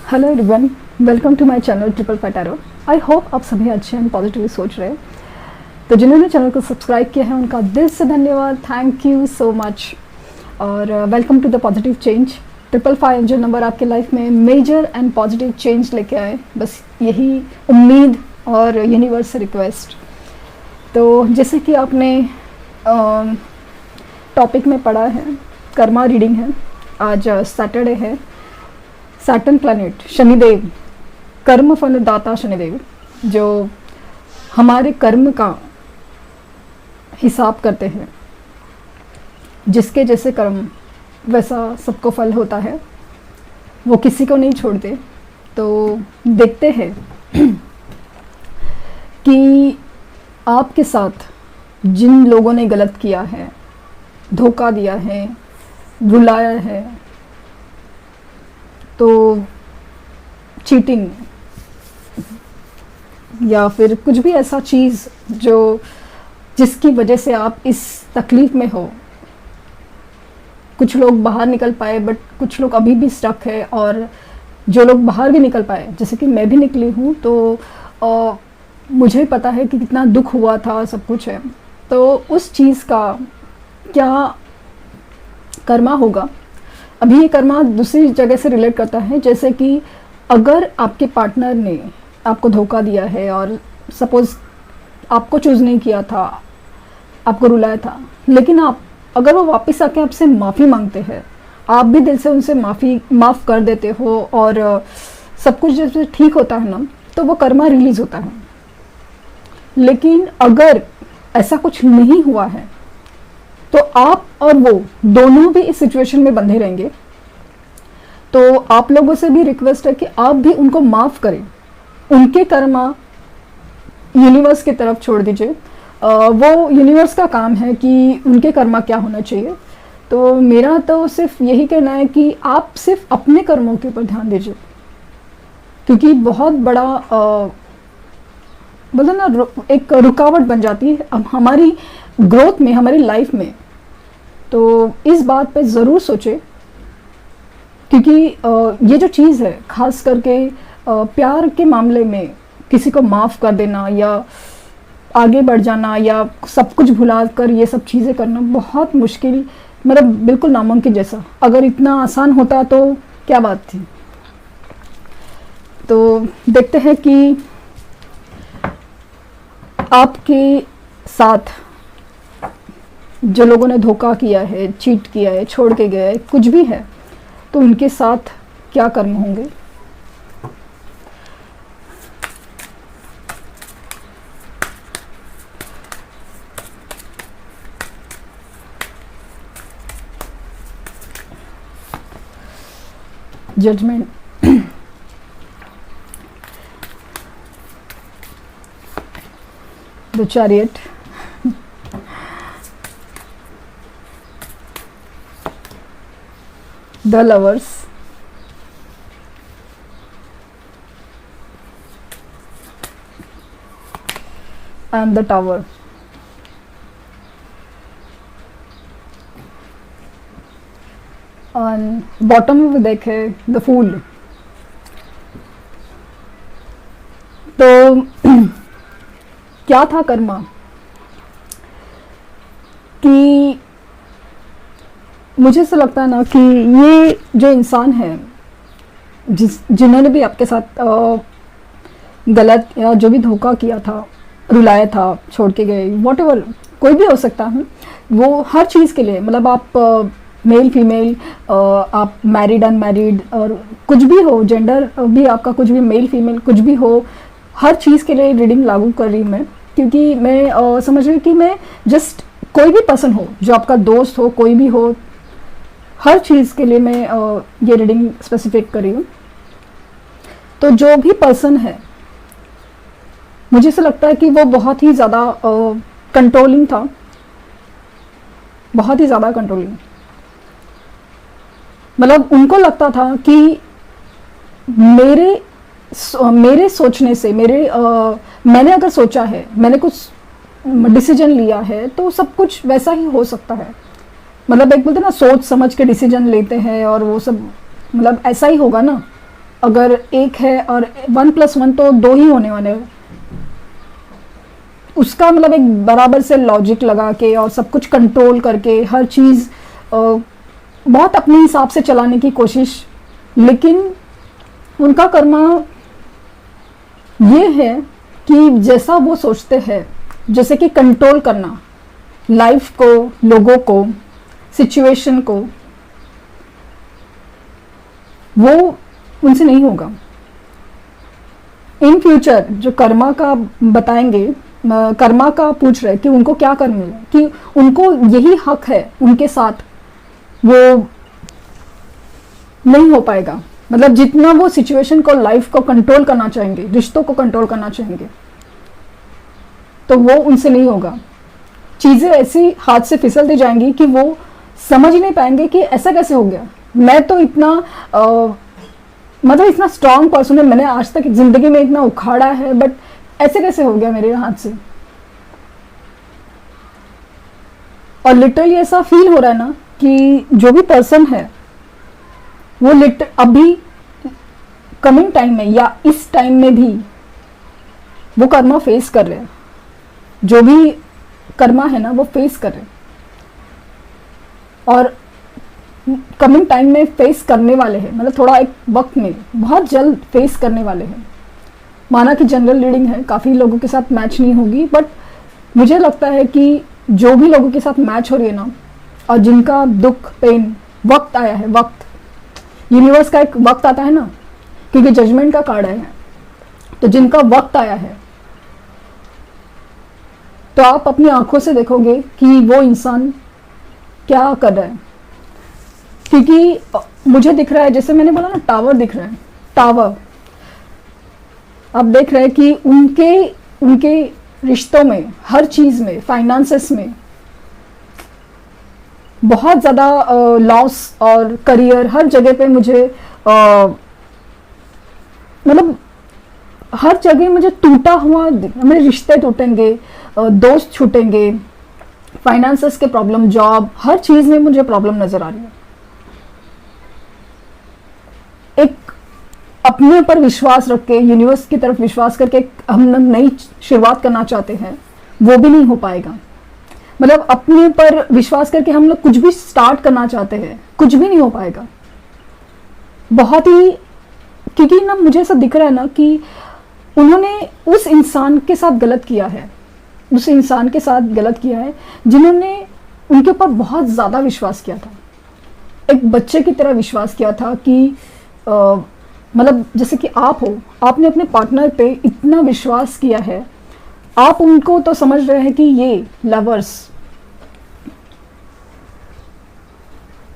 Hello everyone, welcome to my channel triple five tarot. I hope आप सभी अच्छे हैं, पॉजिटिवली सोच रहे हैं। तो जिन्होंने चैनल को सब्सक्राइब किया है उनका दिल से धन्यवाद, थैंक यू सो मच। और welcome to the positive change. Triple five जो नंबर आपके लाइफ में मेजर एंड पॉजिटिव चेंज लेके आए, बस यही उम्मीद और यूनिवर्स से रिक्वेस्ट। तो जैसे कि आपने टॉपिक में पढ़ा है, कर्मा रीडिंग है। आज सैटरडे है। सैटर्न प्लैनेट शनिदेव, कर्म फलदाता शनिदेव, जो हमारे कर्म का हिसाब करते हैं। जिसके जैसे कर्म वैसा सबको फल होता है, वो किसी को नहीं छोड़ते। तो देखते हैं कि आपके साथ जिन लोगों ने गलत किया है, धोखा दिया है, रुलाया है, तो चीटिंग या फिर कुछ भी ऐसा चीज़ जिसकी वजह से आप इस तकलीफ़ में हो। कुछ लोग बाहर निकल पाए बट कुछ लोग अभी भी स्टक है, और जो लोग बाहर भी निकल पाए, जैसे कि मैं भी निकली हूँ, तो मुझे पता है कि कितना दुख हुआ था, सब कुछ है। तो उस चीज़ का क्या कर्मा होगा। अभी ये कर्मा दूसरी जगह से रिलेट करता है, जैसे कि अगर आपके पार्टनर ने आपको धोखा दिया है और सपोज़ आपको चूज़ नहीं किया था, आपको रुलाया था, लेकिन अगर वो वापस आके आपसे माफ़ी मांगते हैं, आप भी दिल से उनसे माफ़ कर देते हो और सब कुछ जैसे ठीक होता है ना, तो वो कर्मा रिलीज़ होता है। लेकिन अगर ऐसा कुछ नहीं हुआ है तो आप और वो दोनों भी इस सिचुएशन में बंधे रहेंगे। तो आप लोगों से भी रिक्वेस्ट है कि आप भी उनको माफ़ करें, उनके कर्मा यूनिवर्स की तरफ छोड़ दीजिए। वो यूनिवर्स का काम है कि उनके कर्मा क्या होना चाहिए। तो मेरा तो सिर्फ यही कहना है कि आप सिर्फ अपने कर्मों के ऊपर ध्यान दीजिए, क्योंकि बहुत बड़ा बोलो ना एक रुकावट बन जाती है हमारी ग्रोथ में, हमारी लाइफ में। तो इस बात पे ज़रूर सोचें, क्योंकि ये जो चीज़ है, ख़ास करके प्यार के मामले में किसी को माफ़ कर देना या आगे बढ़ जाना या सब कुछ भुला कर ये सब चीज़ें करना बहुत मुश्किल, मतलब बिल्कुल नामुमकिन जैसा। अगर इतना आसान होता तो क्या बात थी। तो देखते हैं कि आपके साथ जो लोगों ने धोखा किया है, चीट किया है, छोड़ के गए, कुछ भी है, तो उनके साथ क्या कर्म होंगे। Judgement, the chariot, the lovers, and the tower. On bottom में भी देखे the fool। तो क्या था कर्मा कि मुझे ऐसा लगता है ना कि ये जो इंसान है, जिन्होंने भी आपके साथ गलत या जो भी धोखा किया था, रुलाया था, छोड़ के गए, व्हाटएवर, कोई भी हो सकता है वो, हर चीज़ के लिए, मतलब आप मेल फीमेल, आप मैरिड अनमैरिड, और कुछ भी हो, जेंडर भी आपका कुछ भी, मेल फीमेल कुछ भी हो, हर चीज़ के लिए रीडिंग लागू कर रही हूँ मैं। क्योंकि मैं समझ रही हूँ कि मैं जस्ट कोई भी पर्सन हो, जो आपका दोस्त हो, कोई भी हो, हर चीज़ के लिए मैं ये रीडिंग स्पेसिफिक कर रही हूँ। तो जो भी पर्सन है, मुझे ऐसा लगता है कि वो बहुत ही ज़्यादा कंट्रोलिंग था, बहुत ही ज़्यादा कंट्रोलिंग। मतलब उनको लगता था कि मेरे सोचने से, मैंने अगर सोचा है, मैंने कुछ डिसीजन लिया है, तो सब कुछ वैसा ही हो सकता है। मतलब एक बोलते ना, सोच समझ के डिसीजन लेते हैं और वो सब, मतलब ऐसा ही होगा ना। अगर एक है और 1+1 तो 2 ही होने वाले हैं, उसका मतलब एक बराबर से लॉजिक लगा के और सब कुछ कंट्रोल करके हर चीज़ बहुत अपने हिसाब से चलाने की कोशिश, लेकिन उनका कर्मा ये है कि जैसा वो सोचते हैं, जैसे कि कंट्रोल करना लाइफ को, लोगों को, सिचुएशन को, वो उनसे नहीं होगा। इन फ्यूचर जो कर्मा का बताएंगे, कर्मा का पूछ रहे कि उनको क्या करना है, कि उनको यही हक है उनके साथ, वो नहीं हो पाएगा। मतलब जितना वो सिचुएशन को, लाइफ को कंट्रोल करना चाहेंगे, रिश्तों को कंट्रोल करना चाहेंगे, तो वो उनसे नहीं होगा। चीज़ें ऐसी हाथ से फिसलती जाएंगी कि वो समझ ही नहीं पाएंगे कि ऐसा कैसे हो गया। मैं तो इतना मतलब इतना स्ट्रांग पर्सन है, मैंने आज तक जिंदगी में इतना उखाड़ा है, बट ऐसे कैसे हो गया मेरे हाथ से। और लिटरली ऐसा फील हो रहा है ना कि जो भी पर्सन है वो अभी कमिंग टाइम में या इस टाइम में भी वो कर्मा फेस कर रहे हैं। जो भी कर्मा है ना वो फेस कर रहे हैं, और कमिंग टाइम में फेस करने वाले हैं। मतलब थोड़ा एक वक्त में बहुत जल्द फेस करने वाले हैं। माना कि जनरल रीडिंग है, काफ़ी लोगों के साथ मैच नहीं होगी, बट मुझे लगता है कि जो भी लोगों के साथ मैच हो रही है ना, और जिनका दुख, पेन, वक्त आया है, वक्त, यूनिवर्स का एक वक्त आता है ना, क्योंकि जजमेंट का कार्ड है, तो जिनका वक्त आया है, तो आप अपनी आंखों से देखोगे कि वो इंसान क्या कर रहा है। क्योंकि मुझे दिख रहा है, जैसे मैंने बोला ना, टावर दिख रहा है, टावर। आप देख रहे हैं कि उनके रिश्तों में, हर चीज़ में, फाइनेंसेस में बहुत ज़्यादा लॉस, और करियर, हर जगह पे मुझे मतलब हर जगह मुझे टूटा हुआ, मेरे रिश्ते टूटेंगे, दोस्त छूटेंगे, फाइनेंसेस के प्रॉब्लम, जॉब, हर चीज़ में मुझे प्रॉब्लम नज़र आ रही है। एक अपने पर विश्वास रख के, यूनिवर्स की तरफ विश्वास करके हम नई शुरुआत करना चाहते हैं, वो भी नहीं हो पाएगा। मतलब अपने पर विश्वास करके हम लोग कुछ भी स्टार्ट करना चाहते हैं, कुछ भी नहीं हो पाएगा। बहुत ही, क्योंकि ना मुझे ऐसा दिख रहा है ना कि उन्होंने उस इंसान के साथ गलत किया है, उस इंसान के साथ गलत किया है जिन्होंने उनके ऊपर बहुत ज़्यादा विश्वास किया था। एक बच्चे की तरह विश्वास किया था कि मतलब जैसे कि आप हो, आपने अपने पार्टनर पे इतना विश्वास किया है, आप उनको तो समझ रहे हैं कि ये लवर्स,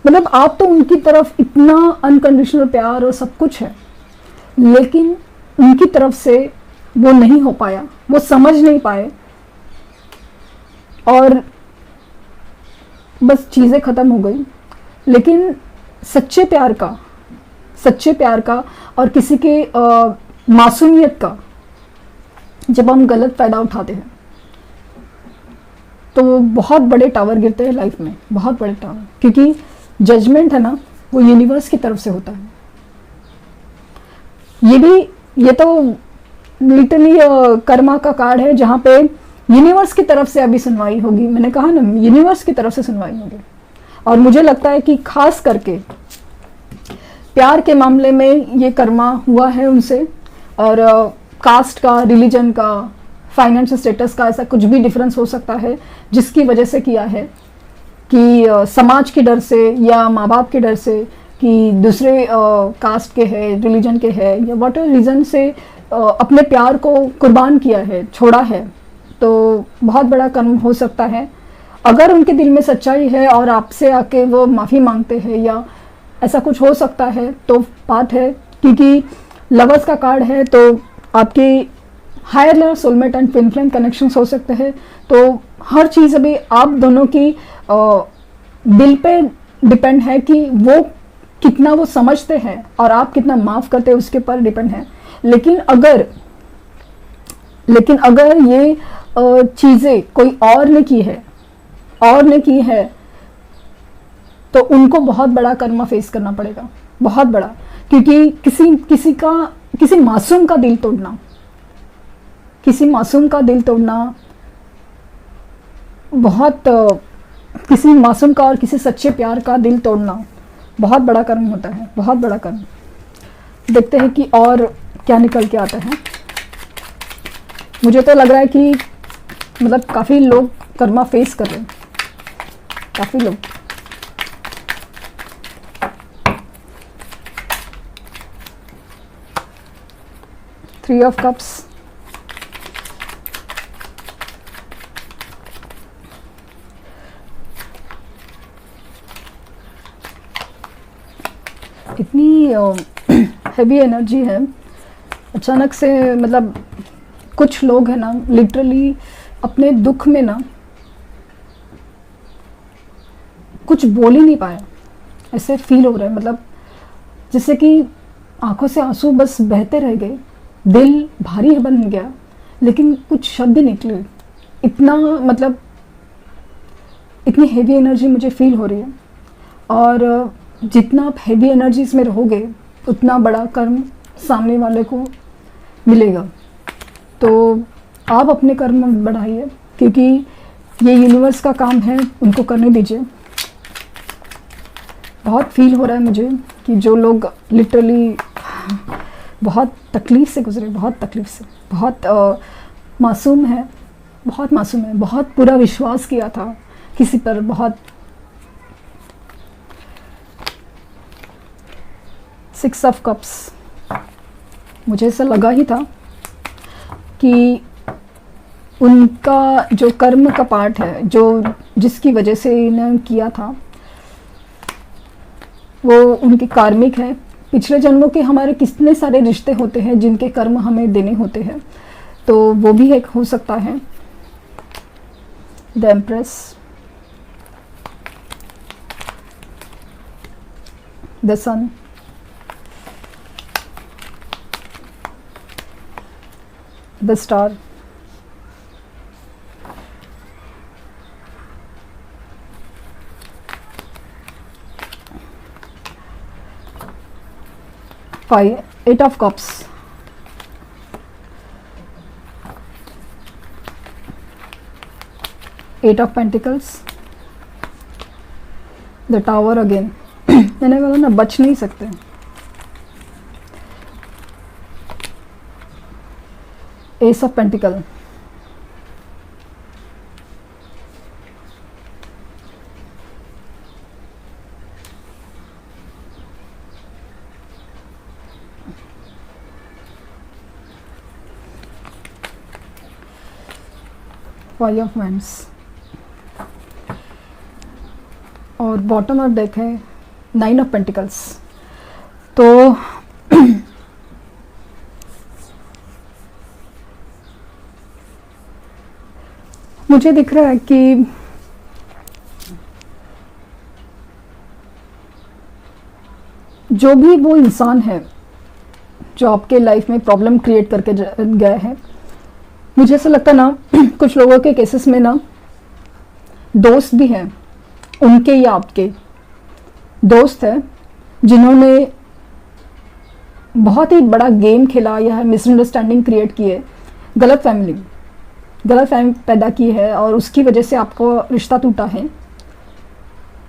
मतलब आप तो उनकी तरफ इतना अनकंडीशनल प्यार और सब कुछ है, लेकिन उनकी तरफ से वो नहीं हो पाया, वो समझ नहीं पाए, और बस चीज़ें ख़त्म हो गई। लेकिन सच्चे प्यार का और किसी के मासूमियत का जब हम गलत फ़ायदा उठाते हैं, तो बहुत बड़े टावर गिरते हैं लाइफ में, बहुत बड़े टावर। क्योंकि जजमेंट है ना, वो यूनिवर्स की तरफ से होता है। ये तो लिटरली कर्मा का कार्ड है, जहाँ पे यूनिवर्स की तरफ से अभी सुनवाई होगी। मैंने कहा ना, यूनिवर्स की तरफ से सुनवाई होगी। और मुझे लगता है कि खास करके प्यार के मामले में ये कर्मा हुआ है उनसे, और कास्ट का, रिलीजन का, फाइनेंशियल स्टेटस का, ऐसा कुछ भी डिफरेंस हो सकता है जिसकी वजह से किया है, कि समाज के डर से या माँ बाप के डर से, कि दूसरे कास्ट के है, रिलीजन के है, या वॉट रीज़न से अपने प्यार को कुर्बान किया है, छोड़ा है। तो बहुत बड़ा कर्म हो सकता है। अगर उनके दिल में सच्चाई है और आपसे आके वो माफ़ी मांगते हैं या ऐसा कुछ हो सकता है, तो बात है। क्योंकि लवर्स का कार्ड है, तो आपके higher level soulmate and twin flame connections हो सकते हैं। तो हर चीज़ अभी आप दोनों की दिल पे डिपेंड है कि वो कितना वो समझते हैं और आप कितना माफ़ करते हैं, उसके पर डिपेंड है। लेकिन अगर ये चीज़ें कोई और ने की है तो उनको बहुत बड़ा कर्मा फेस करना पड़ेगा, बहुत बड़ा। क्योंकि किसी मासूम का दिल तोड़ना, किसी मासूम का दिल तोड़ना बहुत किसी मासूम का और किसी सच्चे प्यार का दिल तोड़ना बहुत बड़ा कर्म होता है, बहुत बड़ा कर्म। देखते हैं कि और क्या निकल के आता है। मुझे तो लग रहा है कि मतलब काफ़ी लोग कर्मा फेस कर रहे हैं, काफ़ी लोग। थ्री ऑफ कप्स, इतनी हैवी एनर्जी है अचानक से। मतलब कुछ लोग हैं ना लिटरली अपने दुख में ना कुछ बोल ही नहीं पाए, ऐसे फील हो रहा है। मतलब जैसे कि आंखों से आंसू बस बहते रह गए, दिल भारी बन गया, लेकिन कुछ शब्द निकले। इतना मतलब इतनी हेवी एनर्जी मुझे फील हो रही है। और जितना आप हेवी एनर्जीज में रहोगे उतना बड़ा कर्म सामने वाले को मिलेगा। तो आप अपने कर्म बढ़ाइए, क्योंकि ये यूनिवर्स का काम है, उनको करने दीजिए। बहुत फील हो रहा है मुझे कि जो लोग लिटरली बहुत तकलीफ़ से गुजरे, बहुत तकलीफ़ से, बहुत मासूम है, बहुत मासूम है, बहुत पूरा विश्वास किया था किसी पर, बहुत। 6 ऑफ कप्स, मुझे ऐसा लगा ही था कि उनका जो कर्म का पार्ट है, जो जिसकी वजह से इन्हें किया था, वो उनके कार्मिक है। पिछले जन्मों के हमारे कितने सारे रिश्ते होते हैं जिनके कर्म हमें देने होते हैं, तो वो भी एक हो सकता है। The empress, the sun, the star, Eight of Cups, Eight of Pentacles, The Tower again। मैंने बोला ना बच नहीं सकते। Ace of Pentacle, Five of Wands, और बॉटम ऑफ डेक है Nine of Pentacles। तो मुझे दिख रहा है कि जो भी वो इंसान है जो आपके लाइफ में प्रॉब्लम क्रिएट करके गया है, मुझे ऐसा लगता है ना कुछ लोगों के केसेस में ना दोस्त भी हैं, उनके या आपके दोस्त हैं जिन्होंने बहुत ही बड़ा गेम खेला या मिसअंडरस्टैंडिंग क्रिएट की है, गलत फैमिली पैदा की है, और उसकी वजह से आपको रिश्ता टूटा है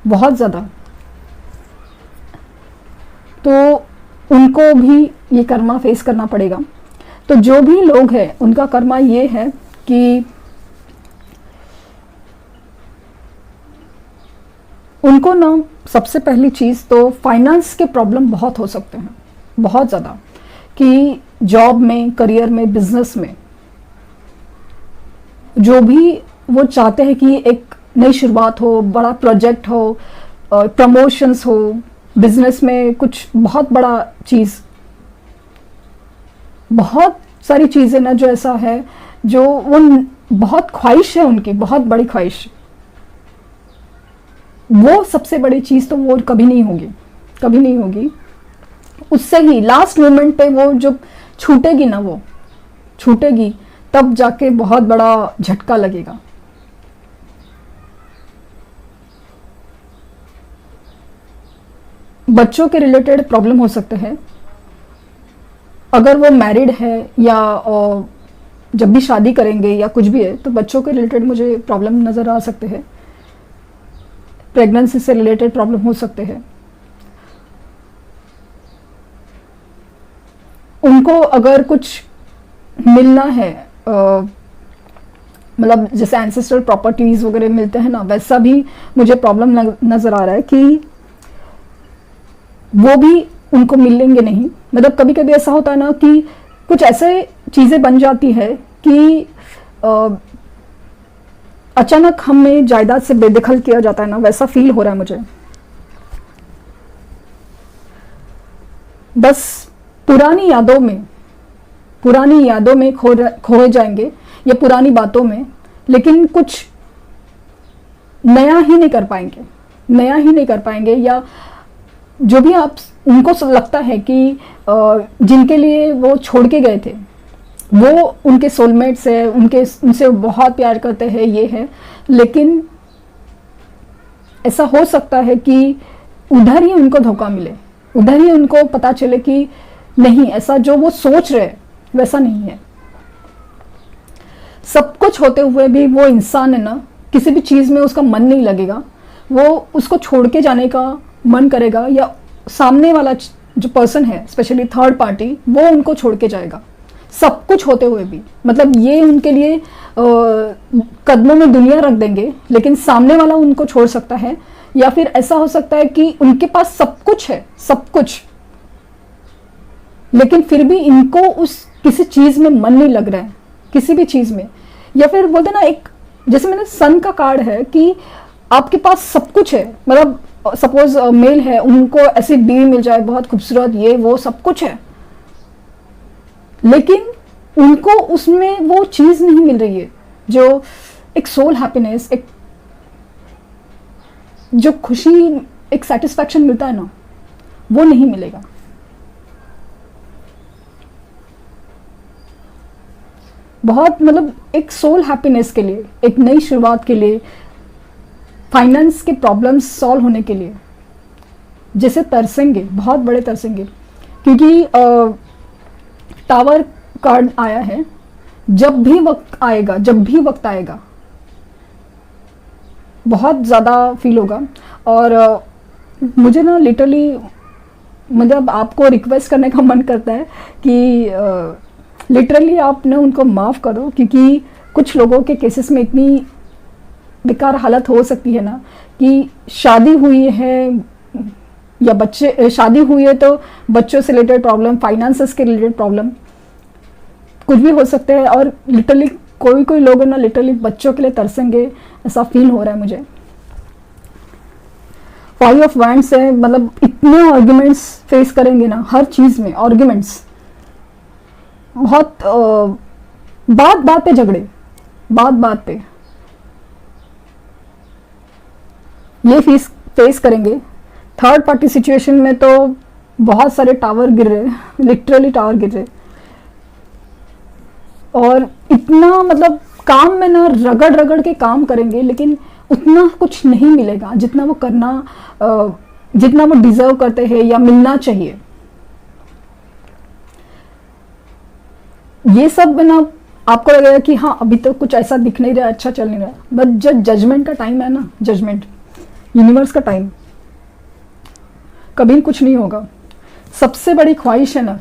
बहुत ज़्यादा। तो उनको भी ये कर्मा फेस करना पड़ेगा। तो जो भी लोग हैं उनका कर्मा ये है कि उनको ना सबसे पहली चीज़ तो फाइनेंस के प्रॉब्लम बहुत हो सकते हैं, बहुत ज़्यादा, कि जॉब में, करियर में, बिजनेस में जो भी वो चाहते हैं कि एक नई शुरुआत हो, बड़ा प्रोजेक्ट हो, प्रमोशंस हो, बिजनेस में कुछ बहुत बड़ा चीज़, बहुत सारी चीज़ें ना जो ऐसा है जो वो बहुत ख्वाहिश है उनकी, बहुत बड़ी ख्वाहिश, वो सबसे बड़ी चीज़ तो वो कभी नहीं होगी, कभी नहीं होगी। उससे ही लास्ट मोमेंट पे वो जो छूटेगी ना, वो छूटेगी, तब जाके बहुत बड़ा झटका लगेगा। बच्चों के रिलेटेड प्रॉब्लम हो सकते हैं, अगर वो मैरिड है या जब भी शादी करेंगे या कुछ भी है, तो बच्चों के रिलेटेड मुझे प्रॉब्लम नज़र आ सकते हैं, प्रेगनेंसी से रिलेटेड प्रॉब्लम हो सकते हैं। उनको अगर कुछ मिलना है, मतलब जैसे एंसेस्ट्रल प्रॉपर्टीज वगैरह मिलते हैं ना, वैसा भी मुझे प्रॉब्लम नज़र आ रहा है कि वो भी उनको मिलेंगे नहीं। मतलब कभी कभी ऐसा होता है ना कि कुछ ऐसे चीज़ें बन जाती है कि अचानक हमें जायदाद से बेदखल किया जाता है ना, वैसा फील हो रहा है मुझे। बस पुरानी यादों में खोए जाएंगे या पुरानी बातों में, लेकिन कुछ नया ही नहीं कर पाएंगे या जो भी आप उनको लगता है कि जिनके लिए वो छोड़ के गए थे, वो उनके सोलमेट्स है, उनसे बहुत प्यार करते हैं, ये है, लेकिन ऐसा हो सकता है कि उधर ही उनको धोखा मिले, उधर ही उनको पता चले कि नहीं, ऐसा जो वो सोच रहे वैसा नहीं है। सब कुछ होते हुए भी वो इंसान है ना, किसी भी चीज़ में उसका मन नहीं लगेगा, वो उसको छोड़ के जाने का मन करेगा, या सामने वाला जो पर्सन है, स्पेशली थर्ड पार्टी, वो उनको छोड़ के जाएगा सब कुछ होते हुए भी। मतलब ये उनके लिए कदमों में दुनिया रख देंगे, लेकिन सामने वाला उनको छोड़ सकता है। या फिर ऐसा हो सकता है कि उनके पास सब कुछ है, सब कुछ, लेकिन फिर भी इनको उस किसी चीज़ में मन नहीं लग रहा है, किसी भी चीज़ में। या फिर बोलते ना, एक जैसे मैंने सन का कार्ड है कि आपके पास सब कुछ है, मतलब सपोज मेल है, उनको ऐसी बीवी मिल जाए बहुत खूबसूरत, ये वो सब कुछ है, लेकिन उनको उसमें वो चीज़ नहीं मिल रही है जो एक सोल हैप्पीनेस, एक जो खुशी, एक सेटिस्फैक्शन मिलता है ना, वो नहीं मिलेगा। बहुत मतलब एक सोल हैप्पीनेस के लिए, एक नई शुरुआत के लिए, फाइनेंस के प्रॉब्लम्स सॉल्व होने के लिए जैसे तरसेंगे, बहुत बड़े तरसेंगे। क्योंकि टावर कार्ड आया है, जब भी वक्त आएगा बहुत ज़्यादा फील होगा। और मुझे ना लिटरली, मतलब आपको रिक्वेस्ट करने का मन करता है कि लिटरली आप ना उनको माफ़ करो, क्योंकि कुछ लोगों के केसेस में इतनी बेकार हालत हो सकती है ना कि शादी हुई है या शादी हुई है तो बच्चों से रिलेटेड प्रॉब्लम, फाइनेंसेस के रिलेटेड प्रॉब्लम, कुछ भी हो सकते हैं। और लिटरली कोई लोग ना लिटरली बच्चों के लिए तरसेंगे, ऐसा फील हो रहा है मुझे। 5 ऑफ वैंड्स है, मतलब इतने आर्ग्यूमेंट्स फेस करेंगे ना, हर चीज़ में आर्ग्यूमेंट्स, बहुत बात पे झगड़े, बात पे ये फेस करेंगे। थर्ड पार्टी सिचुएशन में तो बहुत सारे टावर गिर रहे, लिटरली टावर गिर रहे, और इतना मतलब काम में ना रगड़ के काम करेंगे, लेकिन उतना कुछ नहीं मिलेगा जितना वो डिजर्व करते हैं या मिलना चाहिए। ये सब ना आपको लगेगा कि हाँ, अभी तो कुछ ऐसा दिख नहीं रहा, अच्छा चल नहीं रहा, बट जब जजमेंट का टाइम है ना, जजमेंट यूनिवर्स का टाइम, कभी कुछ नहीं होगा। सबसे बड़ी ख्वाहिश है ना,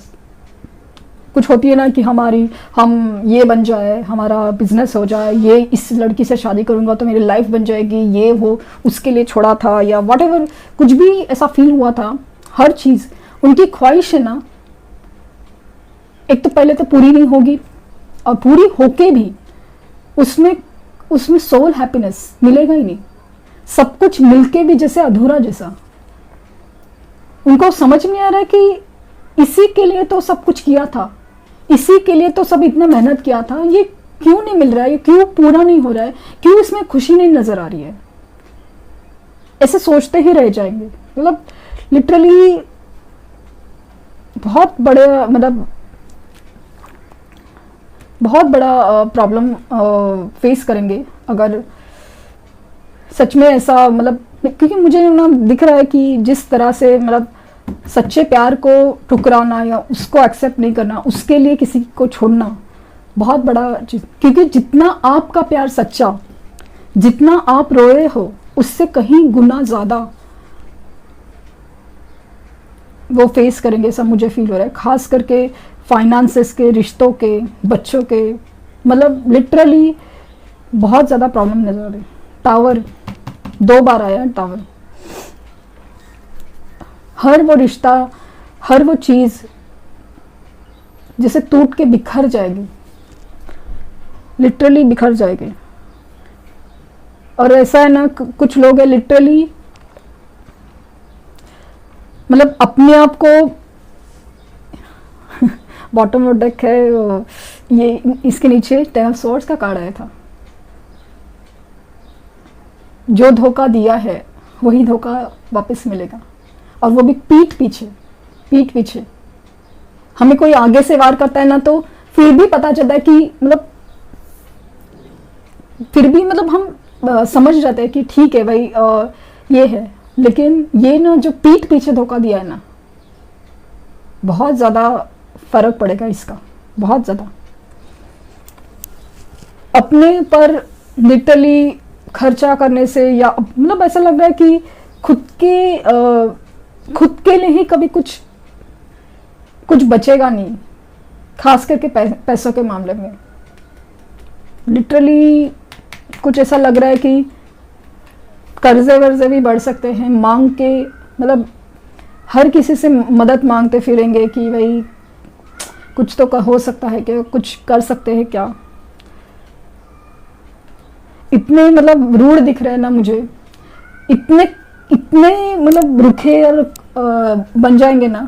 कुछ होती है ना कि हम ये बन जाए, हमारा बिजनेस हो जाए, ये इस लड़की से शादी करूंगा तो मेरी लाइफ बन जाएगी, ये वो उसके लिए छोड़ा था, या व्हाटएवर, कुछ भी ऐसा फील हुआ था, हर चीज़ उनकी ख्वाहिश है ना, एक तो पहले तो पूरी नहीं होगी, और पूरी होके भी उसमें सोल हैप्पीनेस मिलेगा ही नहीं। सब कुछ मिलके भी जैसे अधूरा जैसा। उनको समझ नहीं आ रहा है कि इसी के लिए तो सब कुछ किया था, इसी के लिए तो सब इतना मेहनत किया था, ये क्यों नहीं मिल रहा है, ये क्यों पूरा नहीं हो रहा है, क्यों इसमें खुशी नहीं नजर आ रही है। ऐसे सोचते ही रह जाएंगे। मतलब लिटरली बहुत बड़ा प्रॉब्लम फेस करेंगे अगर सच में ऐसा, मतलब क्योंकि मुझे ना दिख रहा है कि जिस तरह से मतलब सच्चे प्यार को ठुकराना या उसको एक्सेप्ट नहीं करना, उसके लिए किसी को छोड़ना बहुत बड़ा चीज। क्योंकि जितना आपका प्यार सच्चा, जितना आप रोए हो, उससे कहीं गुना ज्यादा वो फेस करेंगे, ऐसा मुझे फील हो रहा है। खास करके फाइनेंसेस के, रिश्तों के, बच्चों के, मतलब लिटरली बहुत ज़्यादा प्रॉब्लम नजर आ रही। टावर 2 बार आया टावर। हर वो रिश्ता, हर वो चीज़ जैसे टूट के बिखर जाएगी, लिटरली बिखर जाएगी। और ऐसा है ना, कुछ लोग है लिटरली मतलब अपने आप को बॉटम ऑफ डेक है ये, इसके नीचे 10 ऑफ स्वॉर्ड्स का कार्ड आया था। जो धोखा दिया है वही धोखा वापस मिलेगा, और वो भी पीठ पीछे। पीठ पीछे हमें कोई आगे से वार करता है ना, तो फिर भी पता चलता है कि मतलब फिर भी मतलब हम समझ जाते हैं कि ठीक है भाई ये है। लेकिन ये ना जो पीठ पीछे धोखा दिया है ना, बहुत ज़्यादा फर्क पड़ेगा इसका, बहुत ज़्यादा। अपने पर लिटरली खर्चा करने से, या मतलब ऐसा लग रहा है कि खुद के लिए ही कभी कुछ बचेगा नहीं, खास करके पैसों के मामले में। लिटरली कुछ ऐसा लग रहा है कि कर्जे वर्जे भी बढ़ सकते हैं, मांग के, मतलब हर किसी से मदद मांगते फिरेंगे कि भाई कुछ तो हो सकता है क्या, कुछ कर सकते हैं क्या। इतने मतलब रूढ़ दिख रहे हैं ना मुझे, इतने मतलब रुखे और बन जाएंगे ना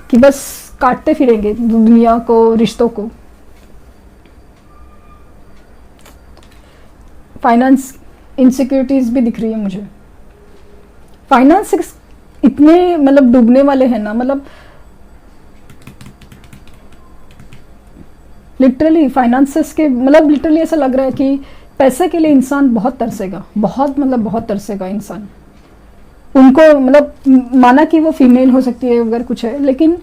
कि बस काटते फिरेंगे दुनिया को, रिश्तों को। फाइनेंस इनसिक्योरिटीज भी दिख रही है मुझे। फाइनेंस इतने मतलब डूबने वाले हैं ना, मतलब लिटरली फाइनेंसेस के, मतलब लिटरली ऐसा लग रहा है कि पैसे के लिए इंसान बहुत तरसेगा, बहुत मतलब बहुत तरसेगा इंसान। उनको मतलब माना कि वो फीमेल हो सकती है अगर कुछ है, लेकिन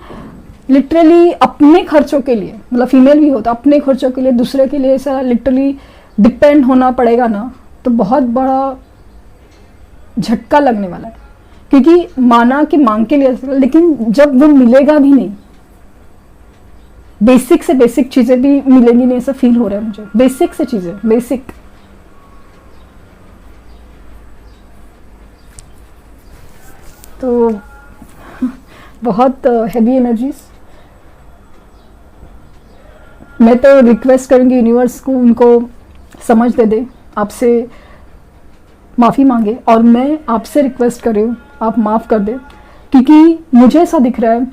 लिटरली अपने खर्चों के लिए, मतलब फीमेल भी होता, अपने खर्चों के लिए दूसरे के लिए ऐसा लिटरली डिपेंड होना पड़ेगा ना, तो बहुत बड़ा झटका लगने वाला है। क्योंकि माना कि मांग के लिए, लेकिन जब वो मिलेगा भी नहीं, बेसिक से बेसिक चीजें भी मिलेंगी नहीं, ऐसा फील हो रहा है मुझे। बेसिक से चीजें, बेसिक। तो बहुत हैवी एनर्जीज। मैं तो रिक्वेस्ट करूंगी यूनिवर्स को, उनको समझ दे, आपसे माफ़ी मांगे, और मैं आपसे रिक्वेस्ट कर रही हूँ आप माफ़ कर दे। क्योंकि मुझे ऐसा दिख रहा है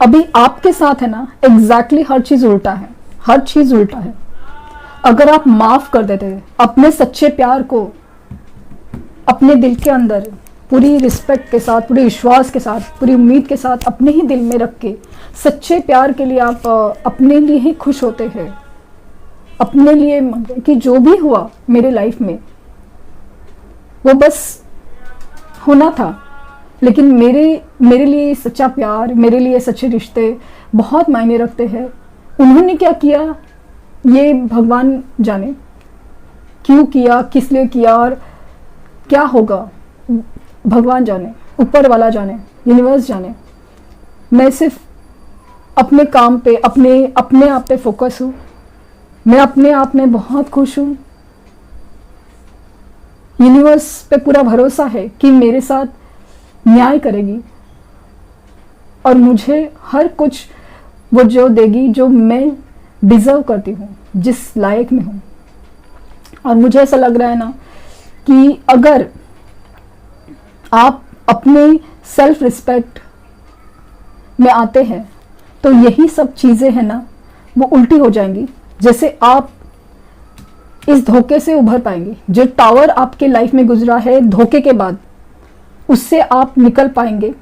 अभी आपके साथ है ना, एग्जैक्टली हर चीज़ उल्टा है, हर चीज़ उल्टा है। अगर आप माफ़ कर देते, अपने सच्चे प्यार को अपने दिल के अंदर पूरी रिस्पेक्ट के साथ, पूरे विश्वास के साथ, पूरी उम्मीद के साथ अपने ही दिल में रख के सच्चे प्यार के लिए आप अपने लिए ही खुश होते हैं, अपने लिए कि जो भी हुआ मेरे लाइफ में वो बस होना था, लेकिन मेरे लिए सच्चा प्यार, मेरे लिए सच्चे रिश्ते बहुत मायने रखते हैं। उन्होंने क्या किया ये भगवान जाने, क्यों किया, किस लिए किया, और क्या होगा भगवान जाने, ऊपर वाला जाने, यूनिवर्स जाने। मैं सिर्फ अपने काम पे, अपने आप पे फोकस हूँ। मैं अपने आप में बहुत खुश हूँ। यूनिवर्स पे पूरा भरोसा है कि मेरे साथ न्याय करेगी और मुझे हर कुछ वो जो देगी जो मैं डिजर्व करती हूँ, जिस लायक में हूँ। और मुझे ऐसा लग रहा है ना कि अगर आप अपने सेल्फ रिस्पेक्ट में आते हैं तो यही सब चीज़ें हैं ना वो उल्टी हो जाएंगी। जैसे आप इस धोखे से उभर पाएंगे, जो टावर आपके लाइफ में गुजरा है धोखे के बाद, उससे आप निकल पाएंगे।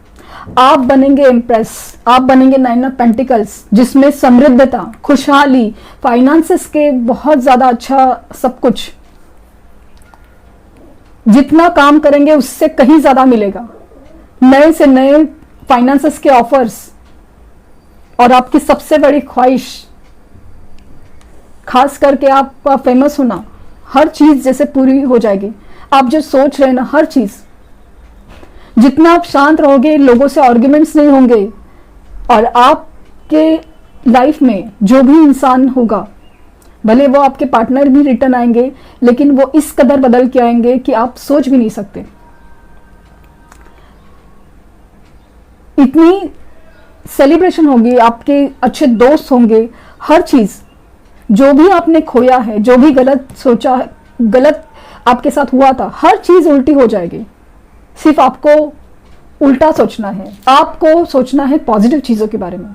आप बनेंगे एम्प्रेस, आप बनेंगे 9 ऑफ पेंटिकल्स, जिसमें समृद्धता, खुशहाली, फाइनेंसेस के बहुत ज़्यादा अच्छा सब कुछ। जितना काम करेंगे उससे कहीं ज़्यादा मिलेगा। नए से नए फाइनेंसेस के ऑफर्स और आपकी सबसे बड़ी ख्वाहिश, खास करके आपका फेमस होना, हर चीज जैसे पूरी हो जाएगी। आप जो सोच रहे हैं ना, हर चीज, जितना आप शांत रहोगे, लोगों से आर्ग्यूमेंट्स नहीं होंगे, और आपके लाइफ में जो भी इंसान होगा, भले वो आपके पार्टनर भी रिटर्न आएंगे, लेकिन वो इस कदर बदल के आएंगे कि आप सोच भी नहीं सकते। इतनी सेलिब्रेशन होगी, आपके अच्छे दोस्त होंगे, हर चीज जो भी आपने खोया है, जो भी गलत सोचा, गलत आपके साथ हुआ था, हर चीज उल्टी हो जाएगी। सिर्फ आपको उल्टा सोचना है, आपको सोचना है पॉजिटिव चीजों के बारे में।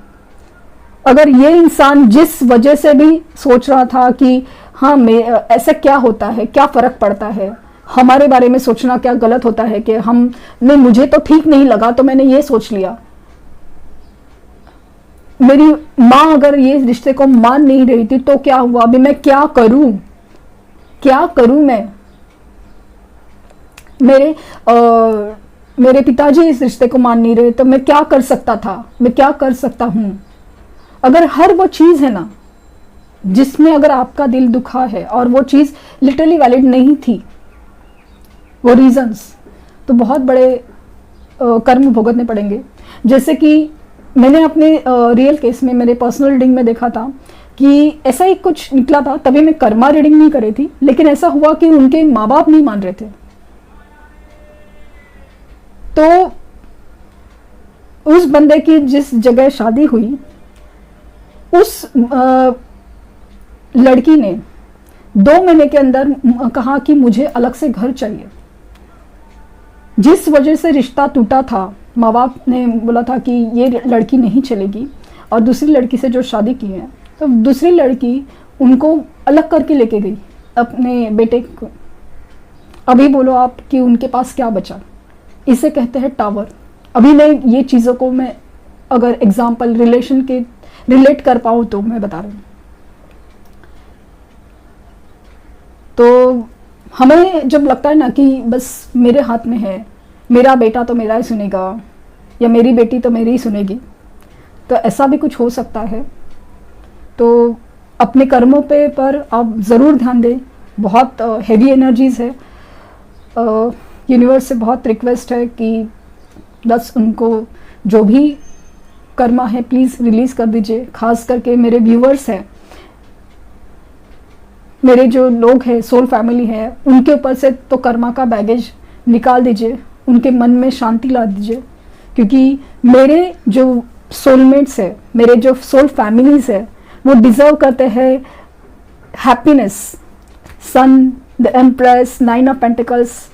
अगर ये इंसान जिस वजह से भी सोच रहा था कि हाँ मैं ऐसा क्या होता है, क्या फर्क पड़ता है, हमारे बारे में सोचना क्या गलत होता है कि हम नहीं, मुझे तो ठीक नहीं लगा तो मैंने ये सोच लिया। मेरी माँ अगर ये रिश्ते को मान नहीं रही थी तो क्या हुआ, अभी मैं क्या करूं, क्या करूं मैं। मेरे पिताजी इस रिश्ते को मान नहीं रहे तो मैं क्या कर सकता था, मैं क्या कर सकता हूं। अगर हर वो चीज है ना जिसमें अगर आपका दिल दुखा है और वो चीज लिटरली वैलिड नहीं थी, वो रीजंस, तो बहुत बड़े कर्म भुगतने पड़ेंगे। जैसे कि मैंने अपने रियल केस में, मेरे पर्सनल रीडिंग में देखा था कि ऐसा ही कुछ निकला था। तभी मैं कर्मा रीडिंग नहीं कर रही थी, लेकिन ऐसा हुआ कि उनके माँ बाप नहीं मान रहे थे। तो उस बंदे की जिस जगह शादी हुई, उस लड़की ने 2 महीने के अंदर कहा कि मुझे अलग से घर चाहिए। जिस वजह से रिश्ता टूटा था, माँ बाप ने बोला था कि ये लड़की नहीं चलेगी, और दूसरी लड़की से जो शादी की है, तो दूसरी लड़की उनको अलग करके लेके गई अपने बेटे को। अभी बोलो आप कि उनके पास क्या बचा। इसे कहते हैं टावर। अभी मैं ये चीज़ों को मैं अगर एग्जाम्पल रिलेशन के रिलेट कर पाऊँ तो मैं बता रही हूँ। तो हमें जब लगता है ना कि बस मेरे हाथ में है, मेरा बेटा तो मेरा ही सुनेगा या मेरी बेटी तो मेरी ही सुनेगी, तो ऐसा भी कुछ हो सकता है। तो अपने कर्मों पे पर आप ज़रूर ध्यान दें। बहुत हेवी एनर्जीज़ है। यूनिवर्स से बहुत रिक्वेस्ट है कि बस उनको जो भी कर्मा है प्लीज़ रिलीज़ कर दीजिए। खास करके मेरे व्यूवर्स हैं, मेरे जो लोग हैं, सोल फैमिली है, उनके ऊपर से तो कर्मा का बैगेज निकाल दीजिए, उनके मन में शांति ला दीजिए। क्योंकि मेरे जो सोलमेट्स है, मेरे जो सोल फैमिलीज है, वो डिज़र्व करते हैं happiness. Sun, the empress, 9 of pentacles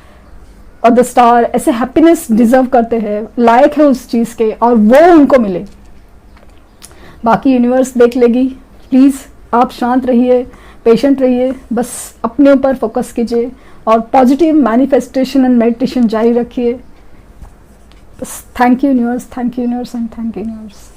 और द स्टार, ऐसे हैप्पीनेस डिज़र्व करते हैं, लायक है उस चीज़ के, और वो उनको मिले। बाकी यूनिवर्स देख लेगी। प्लीज़ आप शांत रहिए, पेशेंट रहिए, बस अपने ऊपर फोकस कीजिए और पॉजिटिव मैनिफेस्टेशन एंड मेडिटेशन जारी रखिए। बस thank you universe, thank you universe and thank you universe.